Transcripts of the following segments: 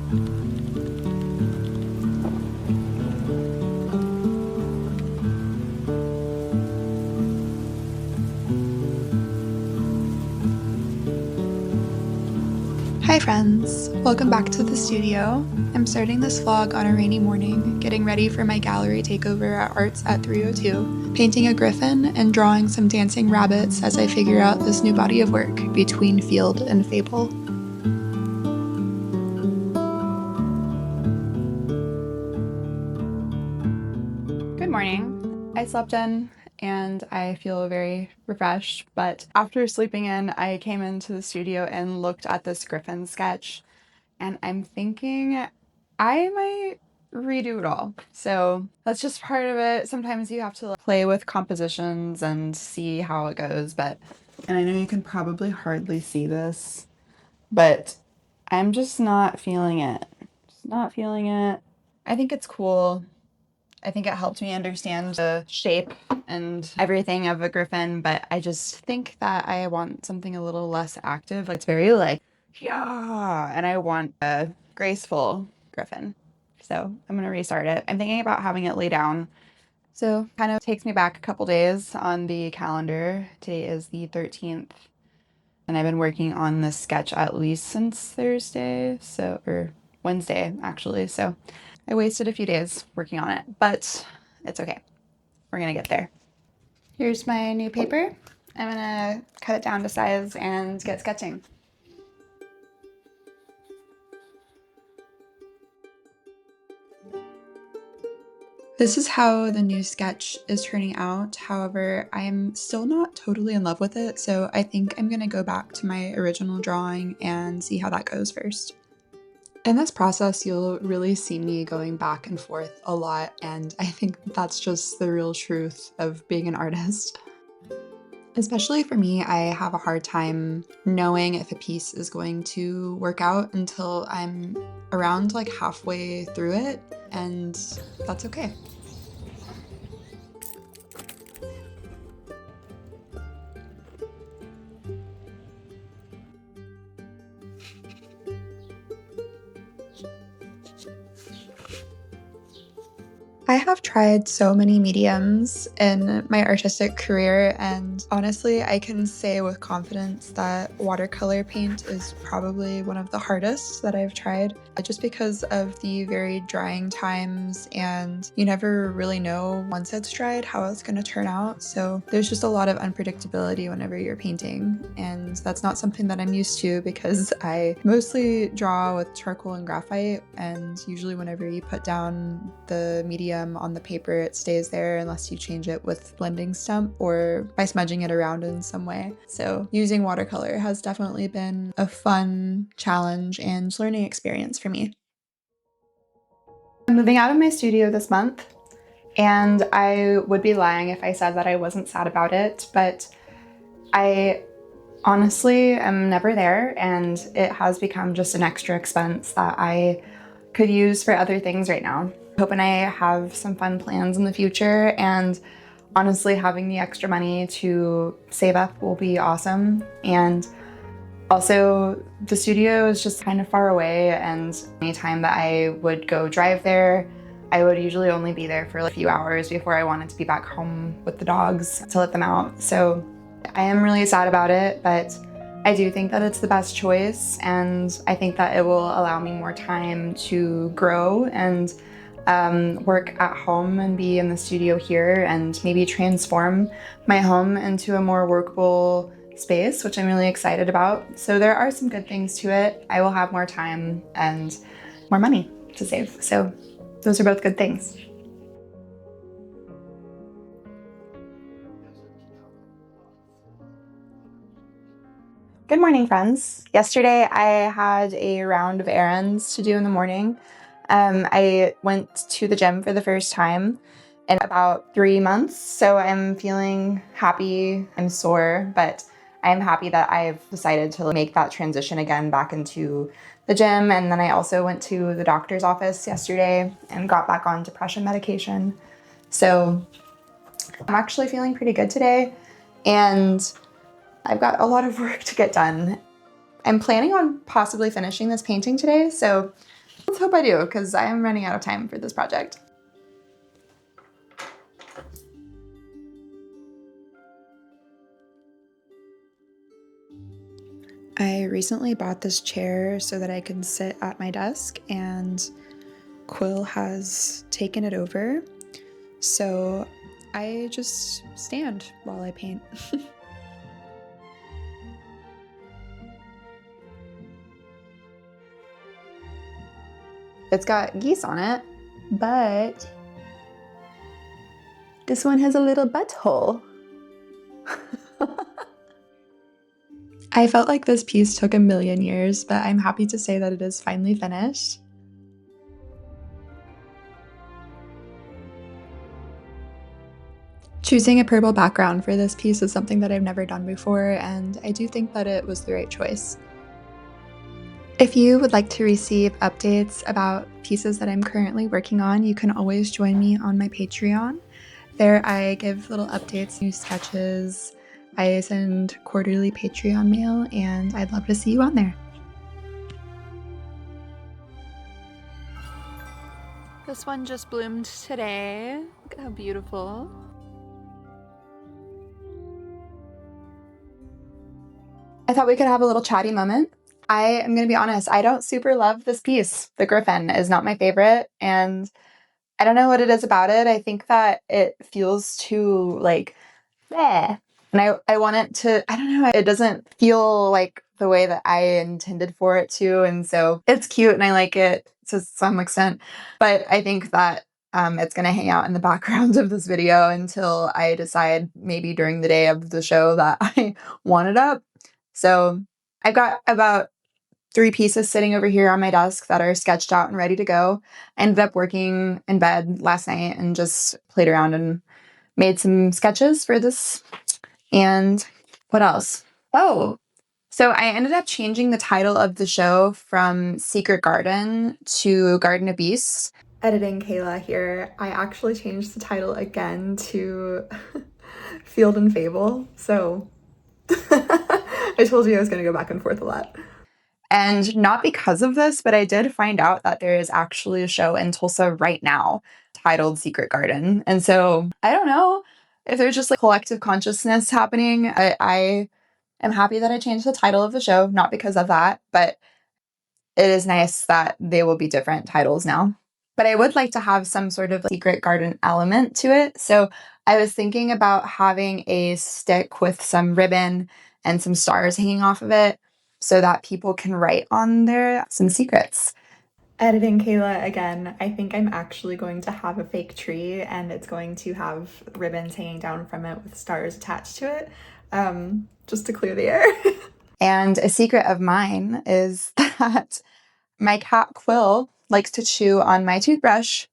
Hi friends, welcome back to the studio. I'm starting this vlog on a rainy morning, getting ready for my gallery takeover at Arts at 302, painting a griffin and drawing some dancing rabbits as I figure out this new body of work between Field and Fable. Good morning. I slept in and I feel very refreshed, but after sleeping in, I came into the studio and looked at this Griffin sketch, and I'm thinking I might redo it all. So that's just part of it. Sometimes you have to play with compositions and see how it goes, and I know you can probably hardly see this, but I'm just not feeling it. Just not feeling it. I think it's cool. I think it helped me understand the shape and everything of a griffin, but I just think that I want something a little less active. It's very yeah, and I want a graceful griffin. So I'm gonna restart it. I'm thinking about having it lay down. So kind of takes me back a couple days on the calendar. Today is the 13th, and I've been working on this sketch at least since Thursday, or Wednesday actually. So I wasted a few days working on it, but it's okay. We're gonna get there. Here's my new paper. I'm gonna cut it down to size and get sketching. This is how the new sketch is turning out. However, I'm still not totally in love with it, so I think I'm gonna go back to my original drawing and see how that goes first. In this process, you'll really see me going back and forth a lot, and I think that's just the real truth of being an artist. Especially for me, I have a hard time knowing if a piece is going to work out until I'm around halfway through it, and that's okay. I have tried so many mediums in my artistic career, and honestly, I can say with confidence that watercolor paint is probably one of the hardest that I've tried, just because of the very drying times, and you never really know once it's dried how it's going to turn out. So there's just a lot of unpredictability whenever you're painting, and that's not something that I'm used to because I mostly draw with charcoal and graphite, and usually whenever you put down the medium on the paper, it stays there unless you change it with blending stump or by smudging it around in some way. So using watercolor has definitely been a fun challenge and learning experience for me. I'm moving out of my studio this month, and I would be lying if I said that I wasn't sad about it, but I honestly am never there, and it has become just an extra expense that I could use for other things right now. Hope and I have some fun plans in the future, and honestly having the extra money to save up will be awesome. And also the studio is just kind of far away, and anytime that I would go drive there, I would usually only be there for a few hours before I wanted to be back home with the dogs to let them out. So I am really sad about it, but I do think that it's the best choice, and I think that it will allow me more time to grow and work at home and be in the studio here and maybe transform my home into a more workable space, which I'm really excited about. So there are some good things to it. I will have more time and more money to save. So those are both good things. Good morning, friends. Yesterday I had a round of errands to do in the morning. I went to the gym for the first time in about 3 months, so I'm feeling happy. I'm sore, but I'm happy that I've decided to make that transition again back into the gym. And then I also went to the doctor's office yesterday and got back on depression medication. So I'm actually feeling pretty good today, and I've got a lot of work to get done. I'm planning on possibly finishing this painting today, so Let's hope I do, because I am running out of time for this project. I recently bought this chair so that I can sit at my desk, and Quill has taken it over, so I just stand while I paint. It's got geese on it, but this one has a little butthole. I felt like this piece took a million years, but I'm happy to say that it is finally finished. Choosing a purple background for this piece is something that I've never done before, and I do think that it was the right choice. If you would like to receive updates about pieces that I'm currently working on, you can always join me on my Patreon. There I give little updates, new sketches, I send quarterly Patreon mail, and I'd love to see you on there. This one just bloomed today. Look how beautiful. I thought we could have a little chatty moment. I am going to be honest, I don't super love this piece. The Griffin is not my favorite, and I don't know what it is about it. I think that it feels too, like, bleh. And I want it to, I don't know, it doesn't feel like the way that I intended for it to, and so it's cute and I like it to some extent, but I think that it's going to hang out in the background of this video until I decide maybe during the day of the show that I want it up. So I've got about 3 pieces sitting over here on my desk that are sketched out and ready to go. I ended up working in bed last night and just played around and made some sketches for this. And what else? Oh, so I ended up changing the title of the show from Secret Garden to Garden of Beasts. Editing Kayla here. I actually changed the title again to Field and Fable. So I told you I was going to go back and forth a lot. And not because of this, but I did find out that there is actually a show in Tulsa right now titled Secret Garden. And so I don't know if there's just like collective consciousness happening. I am happy that I changed the title of the show, not because of that, but it is nice that they will be different titles now. But I would like to have some sort of secret garden element to it. So I was thinking about having a stick with some ribbon and some stars hanging off of it so that people can write on there some secrets. Editing Kayla again, I think I'm actually going to have a fake tree and it's going to have ribbons hanging down from it with stars attached to it, just to clear the air. And a secret of mine is that my cat Quill likes to chew on my toothbrush,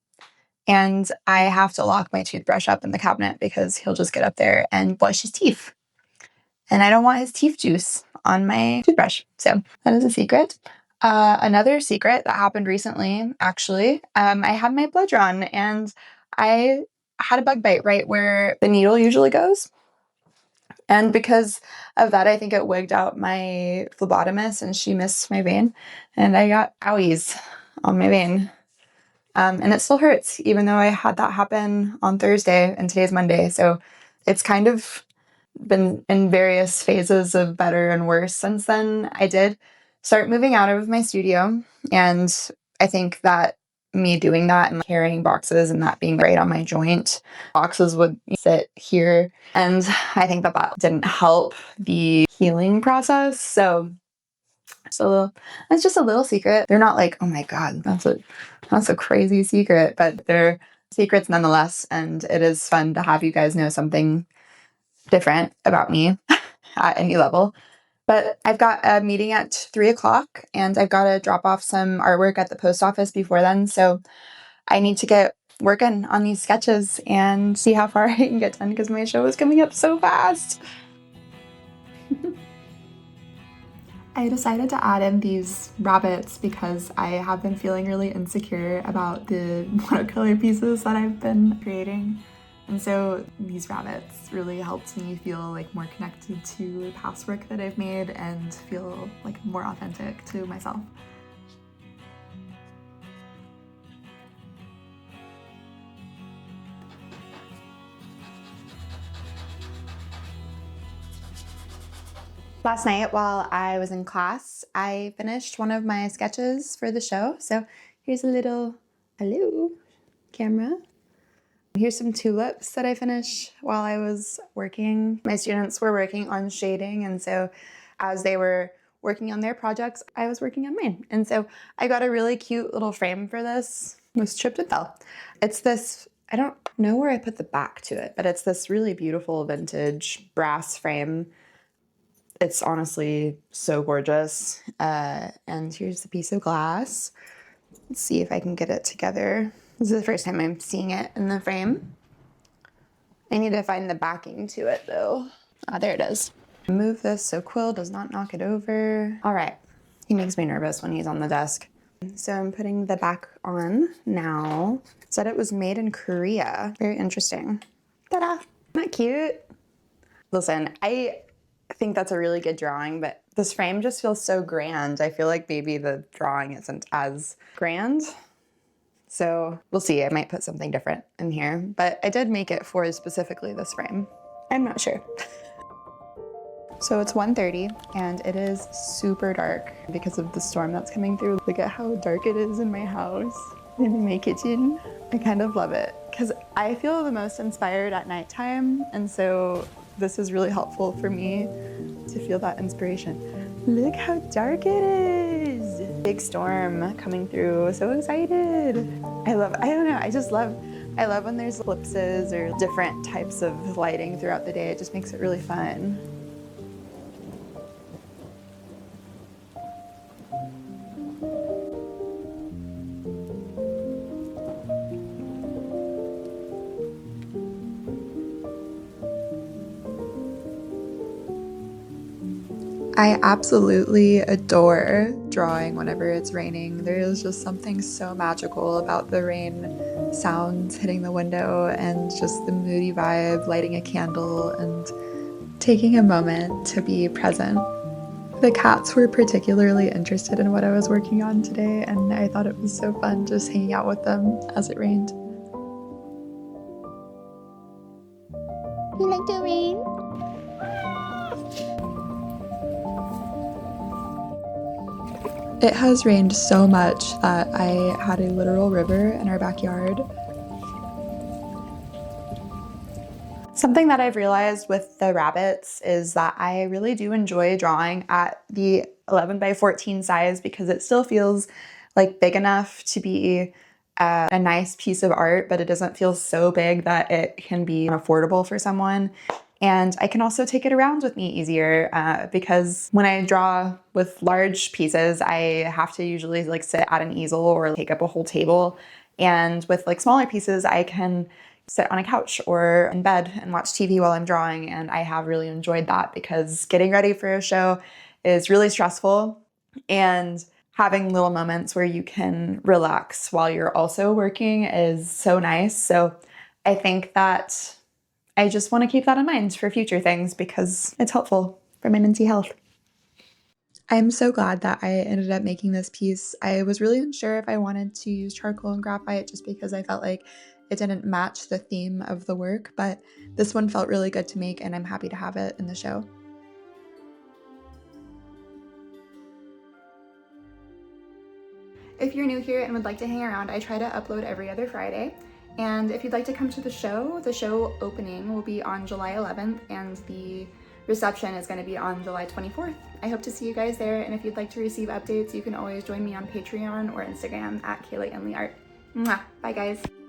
and I have to lock my toothbrush up in the cabinet because he'll just get up there and brush his teeth. And I don't want his teeth juice on my toothbrush. So that is a secret. Another secret that happened recently, actually, I had my blood drawn and I had a bug bite right where the needle usually goes. And because of that, I think it wigged out my phlebotomist and she missed my vein. And I got owies on my vein. And it still hurts, even though I had that happen on Thursday and today's Monday. So it's kind of been in various phases of better and worse since then. I did start moving out of my studio, and I think that me doing that and carrying boxes and that being right on my joint, boxes would sit here, and I think that that didn't help the healing process. So it's just a little secret. They're not like, oh my god, that's a crazy secret, but they're secrets nonetheless, and it is fun to have you guys know something different about me at any level. But I've got a meeting at 3 o'clock and I've got to drop off some artwork at the post office before then. So I need to get working on these sketches and see how far I can get done because my show is coming up so fast. I decided to add in these rabbits because I have been feeling really insecure about the watercolor pieces that I've been creating. And so these rabbits really helped me feel like more connected to the past work that I've made and feel like more authentic to myself. Last night while I was in class, I finished one of my sketches for the show. So here's a little, hello, camera. Here's some tulips that I finished while I was working. My students were working on shading, and so as they were working on their projects, I was working on mine. And so I got a really cute little frame for this. It was chipped and fell. It's this, I don't know where I put the back to it, but it's this really beautiful vintage brass frame. It's honestly so gorgeous. And here's the piece of glass. Let's see if I can get it together. This is the first time I'm seeing it in the frame. I need to find the backing to it though. Ah, there it is. Move this so Quill does not knock it over. All right, he makes me nervous when he's on the desk. So I'm putting the back on now. It said it was made in Korea. Very interesting. Ta-da, isn't that cute? Listen, I think that's a really good drawing, but this frame just feels so grand. I feel like maybe the drawing isn't as grand. So we'll see, I might put something different in here, but I did make it for specifically this frame. I'm not sure. So it's 1:30 and it is super dark because of the storm that's coming through. Look at how dark it is in my house and in my kitchen. I kind of love it because I feel the most inspired at nighttime, and so this is really helpful for me to feel that inspiration. Look how dark it is. Big storm coming through, so excited. I love when there's eclipses or different types of lighting throughout the day. It just makes it really fun. I absolutely adore drawing whenever it's raining. There is just something so magical about the rain sounds hitting the window and just the moody vibe, lighting a candle and taking a moment to be present. The cats were particularly interested in what I was working on today, and I thought it was so fun just hanging out with them as it rained. You like the rain? It has rained so much that I had a literal river in our backyard. Something that I've realized with the rabbits is that I really do enjoy drawing at the 11 by 14 size because it still feels like big enough to be a nice piece of art, but it doesn't feel so big that it can be unaffordable for someone. And I can also take it around with me easier because when I draw with large pieces, I have to usually like sit at an easel or take up a whole table. And with like smaller pieces, I can sit on a couch or in bed and watch TV while I'm drawing. And I have really enjoyed that because getting ready for a show is really stressful, and having little moments where you can relax while you're also working is so nice. So I think that I just want to keep that in mind for future things because it's helpful for my mental health. I'm so glad that I ended up making this piece. I was really unsure if I wanted to use charcoal and graphite just because I felt like it didn't match the theme of the work, but this one felt really good to make and I'm happy to have it in the show. If you're new here and would like to hang around, I try to upload every other Friday. And if you'd like to come to the show opening will be on July 11th and the reception is going to be on July 24th. I hope to see you guys there, and if you'd like to receive updates, you can always join me on Patreon or Instagram at KaylaEnleyArt. Mwah! Bye guys!